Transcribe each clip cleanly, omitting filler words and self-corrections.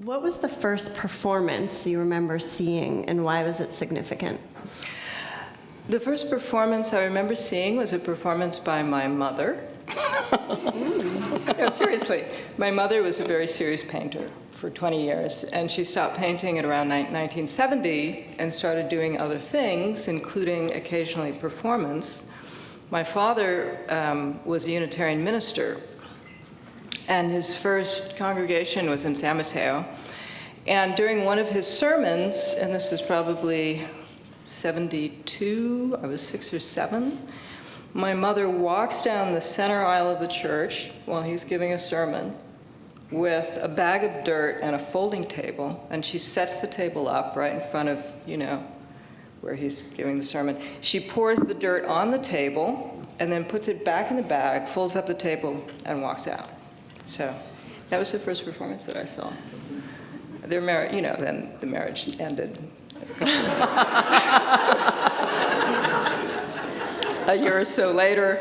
What was the first performance you remember seeing, and why was it significant? The first performance I remember seeing was a performance by my mother. No, seriously. My mother was a very serious painter for 20 years, and she stopped painting at around 1970 and started doing other things, including occasionally performance. My father was a Unitarian minister, and his first congregation was in San Mateo. And during one of his sermons, and this was probably 72, I was 6 or 7, my mother walks down the center aisle of the church while he's giving a sermon with a bag of dirt and a folding table, and she sets the table up right in front of, where he's giving the sermon. She pours the dirt on the table and then puts it back in the bag, folds up the table, and walks out. So that was the first performance that I saw. Their marriage, then the marriage ended. A year or so later.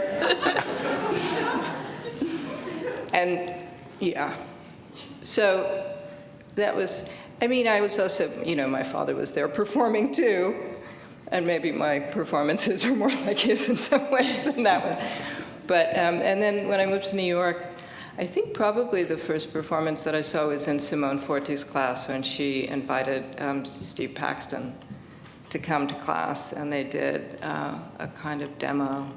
And yeah. So that was, I was also, my father was there performing too. And maybe my performances are more like his in some ways than that one. But, and then when I moved to New York, I think probably the first performance that I saw was in Simone Forti's class when she invited Steve Paxton to come to class, and they did a kind of demo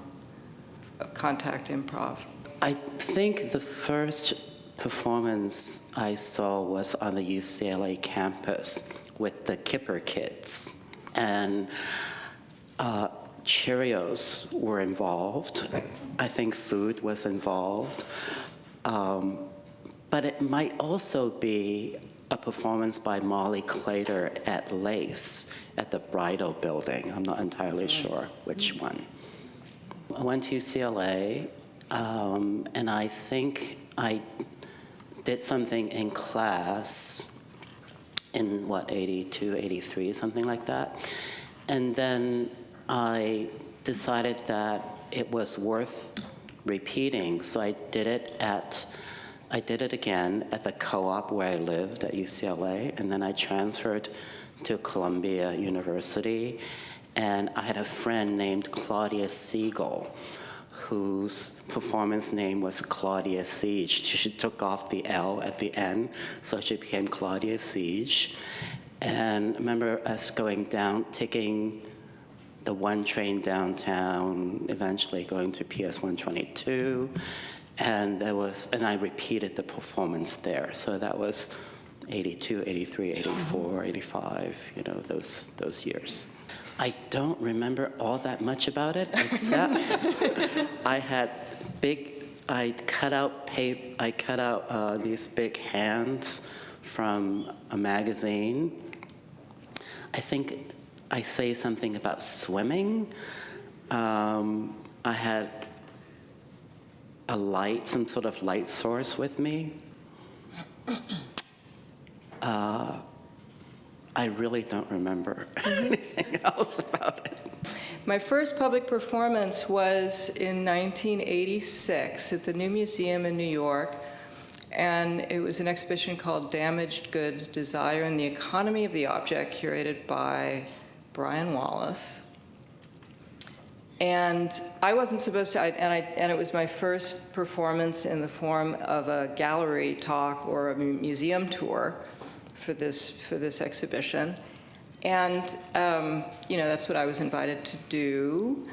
of contact improv. I think the first performance I saw was on the UCLA campus with the Kipper kids. And Cheerios were involved. I think food was involved. But it might also be a performance by Molly Claytor at Lace at the Bridal Building. I'm not entirely sure which one. I went to UCLA, and I think I did something in class in, 82, 83, something like that. And then I decided that it was worth repeating, so I did it again at the co-op where I lived at UCLA, and then I transferred to Columbia University, and I had a friend named Claudia Siegel, whose performance name was Claudia Siege. She took off the L at the end, so she became Claudia Siege. And I remember us going down, taking the one train downtown, eventually going to PS 122, and I repeated the performance there. So that was 82, 83, 84, 85, those years. I don't remember all that much about it, except I cut out these big hands from a magazine. I think I say something about swimming. I had some sort of light source with me. I really don't remember anything else about it. My first public performance was in 1986 at the New Museum in New York, and it was an exhibition called Damaged Goods, Desire and the Economy of the Object, curated by Brian Wallace. And I wasn't supposed to, and it was my first performance in the form of a gallery talk or a museum tour for this exhibition. And, that's what I was invited to do.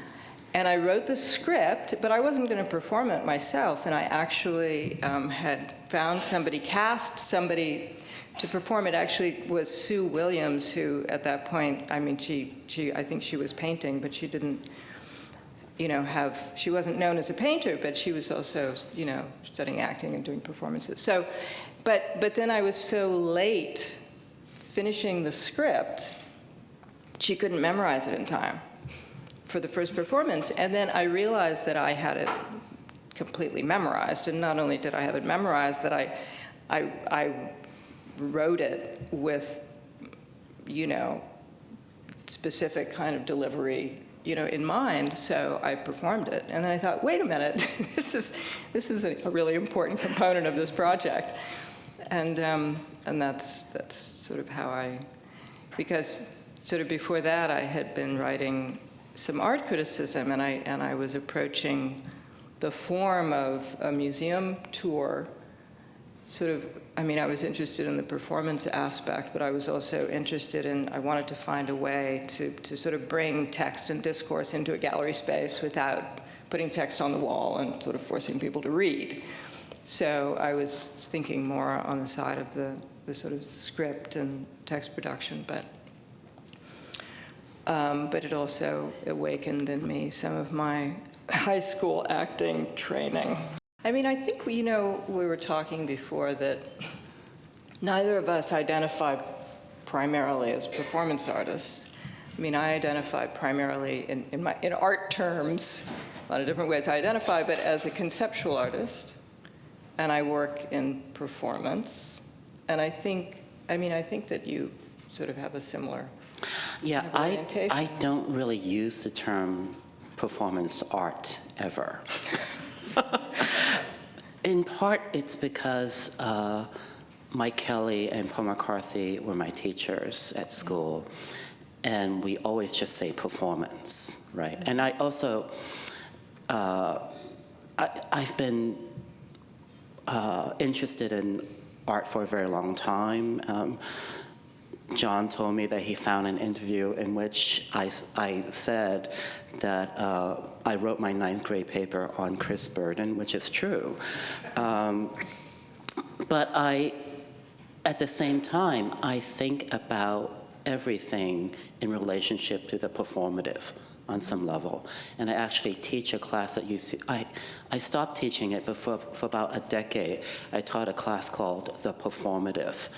And I wrote the script, but I wasn't going to perform it myself. And I actually had found cast somebody to perform. It actually was Sue Williams, who at that point, I think she was painting, but she didn't, she wasn't known as a painter, but she was also, studying acting and doing performances. So, but then I was so late finishing the script, she couldn't memorize it in time for the first performance. And then I realized that I had it completely memorized. And not only did I have it memorized, that I wrote it with, specific kind of delivery, in mind. So I performed it. And then I thought, wait a minute, this is a really important component of this project. And that's sort of how because sort of before that I had been writing some art criticism, and I was approaching the form of a museum tour sort of, I was interested in the performance aspect, but I was also interested I wanted to find a way to sort of bring text and discourse into a gallery space without putting text on the wall and sort of forcing people to read. So I was thinking more on the side of the sort of script and text production, but it also awakened in me some of my high school acting training. I think we were talking before that neither of us identify primarily as performance artists. I identify primarily in art terms, a lot of different ways I identify, but as a conceptual artist, and I work in performance. And I think that you sort of have a similar orientation. I don't really use the term performance art ever. In part, it's because Mike Kelly and Paul McCarthy were my teachers at school, and we always just say performance, right? And I also, I've been interested in art for a very long time. John told me that he found an interview in which I said that I wrote my 9th grade paper on Chris Burdte, which is true. But at the same time, I think about everything in relationship to the performative on some level. And I actually teach a class at UC. I stopped teaching it, but for about a decade, I taught a class called The Performative,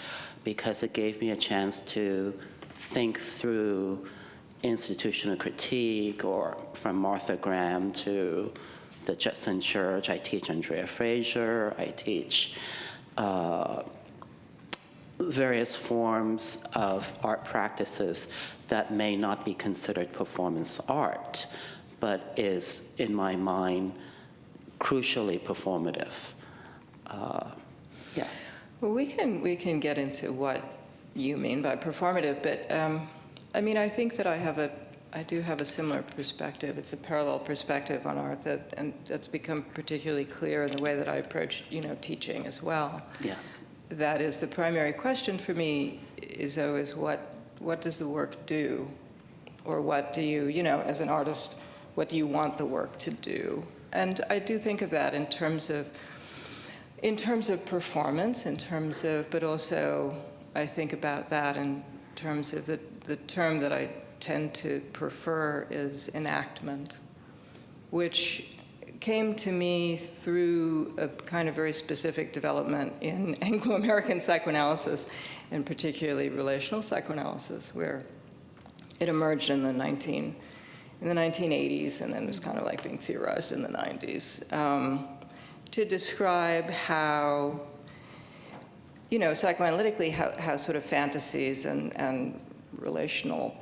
because it gave me a chance to think through institutional critique, or from Martha Graham to the Judson Church. I teach Andrea Fraser. I teach various forms of art practices that may not be considered performance art, but is, in my mind, crucially performative. Yeah. Well, we can get into what you mean by performative, but I think that I do have a similar perspective. It's a parallel perspective on art that's become particularly clear in the way that I approach, teaching as well. Yeah. That is, the primary question for me is always what does the work do, or what do you, as an artist, what do you want the work to do? And I do think of that in terms of performance, but also I think about that in terms of the term that I tend to prefer is enactment, which came to me through a kind of very specific development in Anglo-American psychoanalysis, and particularly relational psychoanalysis, where it emerged in the 1980s and then was kind of like being theorized in the 90s. To describe how, psychoanalytically, how sort of fantasies and relational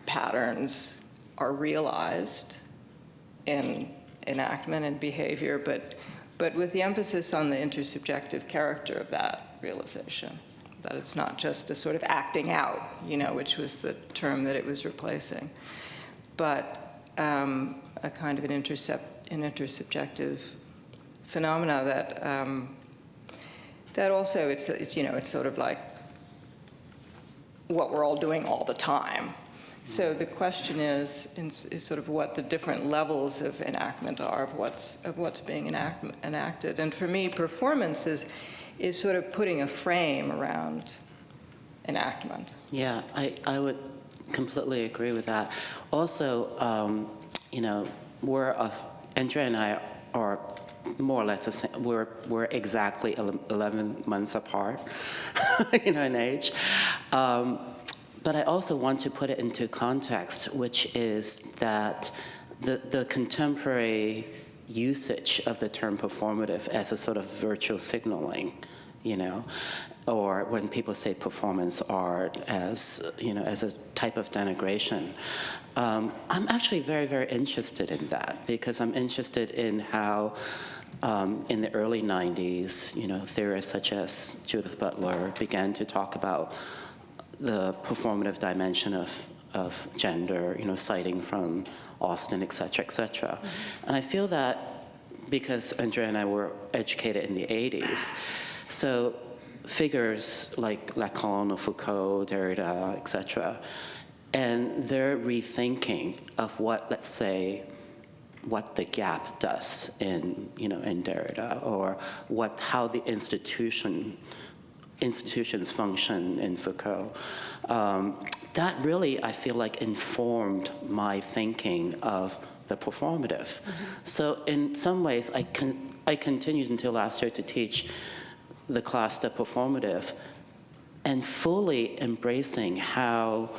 patterns are realized in enactment and behavior, but with the emphasis on the intersubjective character of that realization, that it's not just a sort of acting out, which was the term that it was replacing, but a kind of an intersubjective phenomena that also it's sort of like what we're all doing all the time. So the question is sort of what the different levels of enactment are, of what's being enacted. And for me, performance is sort of putting a frame around enactment. Yeah, I would completely agree with that. Also, Andrea and I are more or less the same. We're exactly 11 months apart, in age. But I also want to put it into context, which is that the contemporary usage of the term performative as a sort of virtual signaling, or when people say performance art as a type of denigration. I'm actually very, very interested in that, because I'm interested in how in the early 90s, theorists such as Judith Butler began to talk about the performative dimension of gender, citing from Austen, et cetera, et cetera. And I feel that because Andrea and I were educated in the 80s, so figures like Lacan or Foucault, Derrida, et cetera, and their rethinking of what, let's say, what the gap does in Derrida, or how the institutions function in Foucault. That really, I feel like, informed my thinking of the performative. So in some ways, I continued until last year to teach the class, the performative, and fully embracing how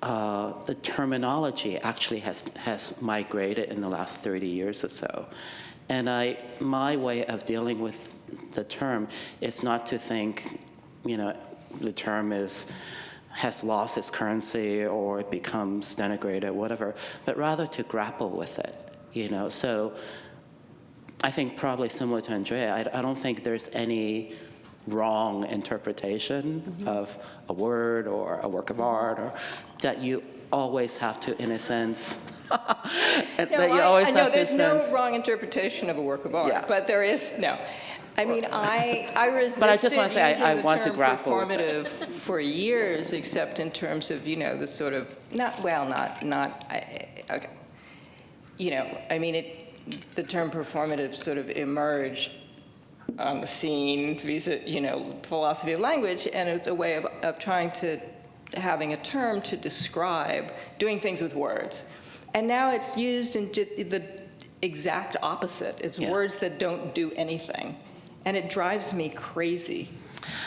the terminology actually has migrated in the last 30 years or so. And my way of dealing with the term is not to think, the term has lost its currency or it becomes denigrated, whatever, but rather to grapple with it, So I think probably similar to Andrea, I don't think there's any wrong interpretation of a word or a work of art, or that you always have to, in a sense, there's no wrong interpretation of a work of art, but there is, no. I mean, I resisted but I just want to say, I want to grapple performative for years, except in terms of, the sort of, okay. I mean, the term performative sort of emerged on the scene vis-a-vis, philosophy of language, and it's a way of trying to, having a term to describe doing things with words. And now it's used in the exact opposite. It's words that don't do anything. And it drives me crazy.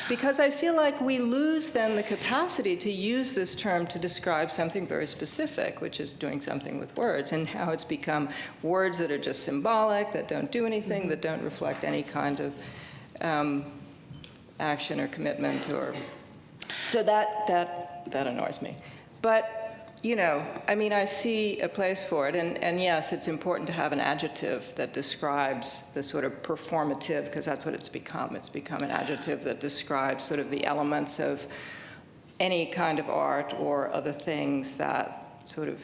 Because I feel like we lose then the capacity to use this term to describe something very specific, which is doing something with words, and how it's become words that are just symbolic, that don't do anything, that don't reflect any kind of action or commitment, or so that annoys me. But I mean, I see a place for it, and yes, it's important to have an adjective that describes the sort of performative, because that's what it's become. It's become an adjective that describes sort of the elements of any kind of art or other things that sort of,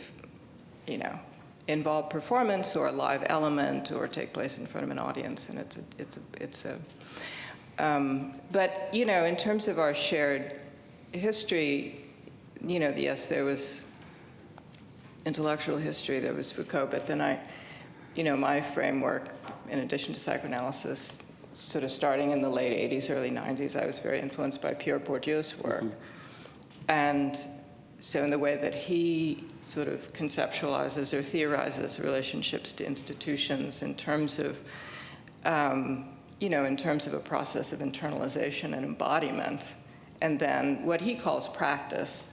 involve performance or a live element or take place in front of an audience, and but, in terms of our shared history, yes, there was intellectual history, there was Foucault, but then my framework, in addition to psychoanalysis, sort of starting in the late 80s, early 90s, I was very influenced by Pierre Bourdieu's work. And so in the way that he sort of conceptualizes or theorizes relationships to institutions in terms of, a process of internalization and embodiment, and then what he calls practice,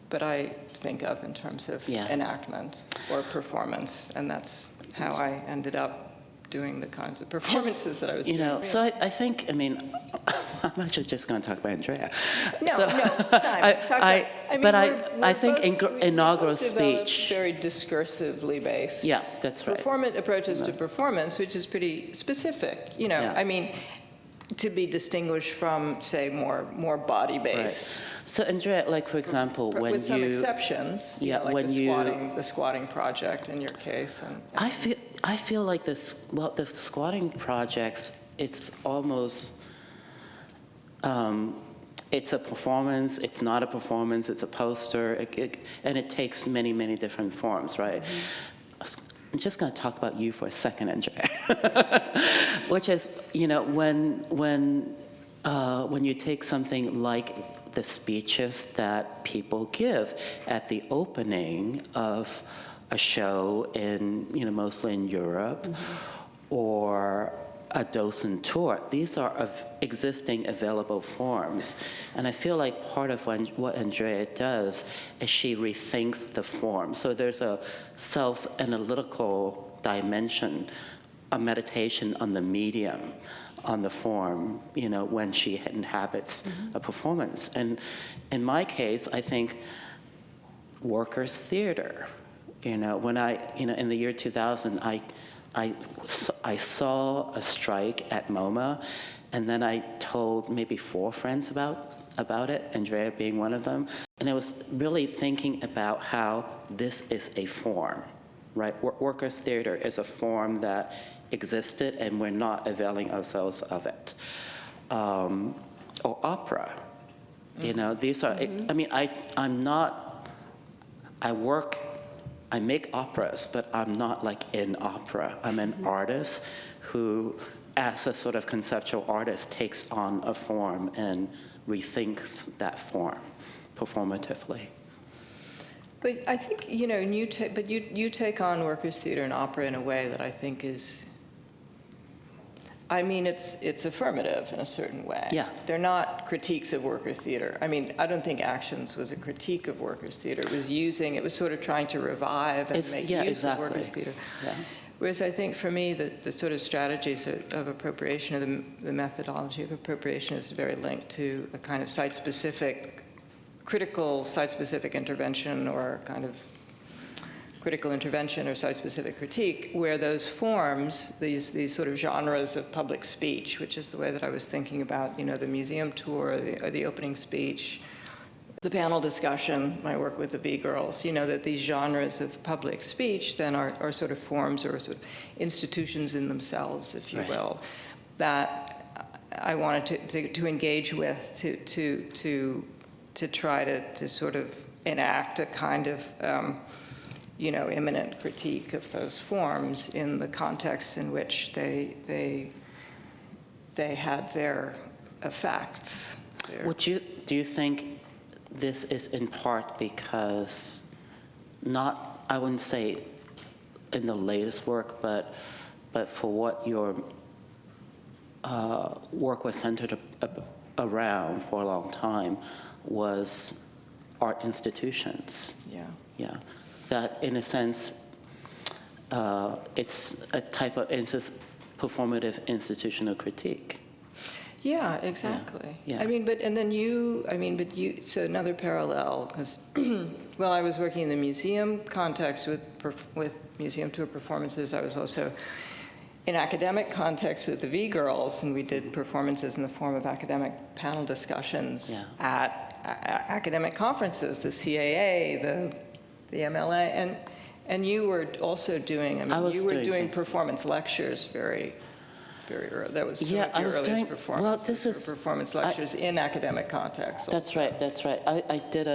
but I think of in terms of enactment or performance, and that's how I ended up doing the kinds of performances that I was doing. So I think, I'm actually just going to talk about Andrea. No, Simon, I think inaugural speech, very discursively based. Yeah, that's right. Approaches to performance, which is pretty specific. I mean, to be distinguished from, say, more body-based. Right. So, Andrea, like for example, when with some exceptions, like when the squatting project in your case. I feel like the squatting projects, it's almost, it's a performance, it's not a performance, it's a poster, and it takes many, many different forms, right? I'm just going to talk about you for a second, Andrea, which is, when you take something like the speeches that people give at the opening of a show in, mostly in Europe, or a docent tour. These are of existing available forms. And I feel like part of what Andrea does is she rethinks the form. So there's a self-analytical dimension, a meditation on the medium, on the form, when she inhabits a performance. And in my case, I think workers' theater. When in the year 2000, I saw a strike at MoMA, and then I told maybe 4 friends about it, Andrea being one of them, and I was really thinking about how this is a form, right? Workers' theater is a form that existed, and we're not availing ourselves of it. Or opera, you know, these are, I mean, I make operas, but I'm not like in opera. I'm an artist who, as a sort of conceptual artist, takes on a form and rethinks that form performatively. But I think, you know, you take on workers' theater and opera in a way that I think is, I mean, it's affirmative in a certain way. Yeah. They're not critiques of workers' theater. I mean, I don't think Actions was a critique of workers' theater. It was sort of trying to revive and make use of workers' theater. Yeah. Whereas I think for me, the sort of strategies of appropriation, or the methodology of appropriation is very linked to a kind of site-specific, critical site-specific intervention, or kind of critical intervention or site-specific critique, where those forms, these sort of genres of public speech, which is the way that I was thinking about, you know, the museum tour, the opening speech, the panel discussion, my work with the Bee Girls, you know, that these genres of public speech then are sort of forms or sort of institutions in themselves, if you will, that I wanted to engage with, to try to sort of enact a kind of you know, imminent critique of those forms in the context in which they had their effects. Do you think this is in part because, not, I wouldn't say in the latest work, but for what your work was centered around for a long time was art institutions? Yeah. Yeah. That, in a sense, it's a type of performative institutional critique. Yeah, exactly. Yeah. I mean, so another parallel, because, well, I was working in the museum context with museum tour performances. I was also in academic context with the V Girls, and we did performances in the form of academic panel discussions at academic conferences, the CAA, the MLA, and you were also doing, you were doing performance lectures very, very early. That was some of your earliest performances. Well, this is performance lectures in academic context. That's right. I did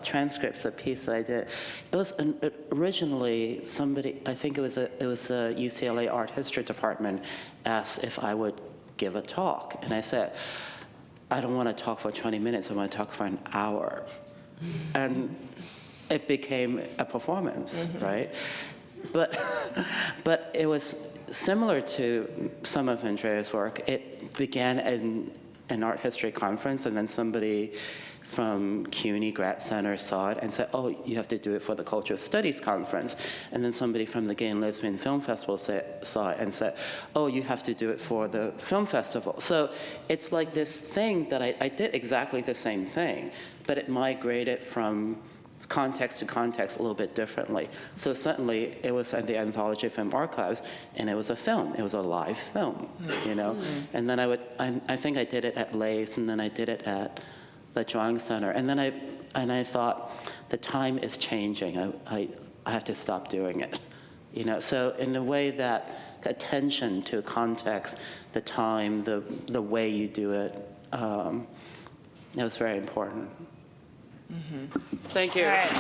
transcripts, a piece that I did. It was originally somebody, I think it was a UCLA art history department, asked if I would give a talk, and I said, I don't want to talk for 20 minutes, I want to talk for an hour. And it became a performance, right? But it was similar to some of Andrea's work. It began in an art history conference, and then somebody from CUNY Grad Center saw it and said, oh, you have to do it for the Cultural Studies Conference. And then somebody from the Gay and Lesbian Film Festival saw it and said, oh, you have to do it for the film festival. So it's like this thing that I did exactly the same thing, but it migrated from context to context a little bit differently. So suddenly it was at the Anthology Film Archives, and it was a film. It was a live film, you know? And then I think I did it at Lace, and then I did it at the Drawing Center. And then I thought, the time is changing. I have to stop doing it, you know? So in a way that attention to context, the time, the way you do it, it was very important. Thank you. All right.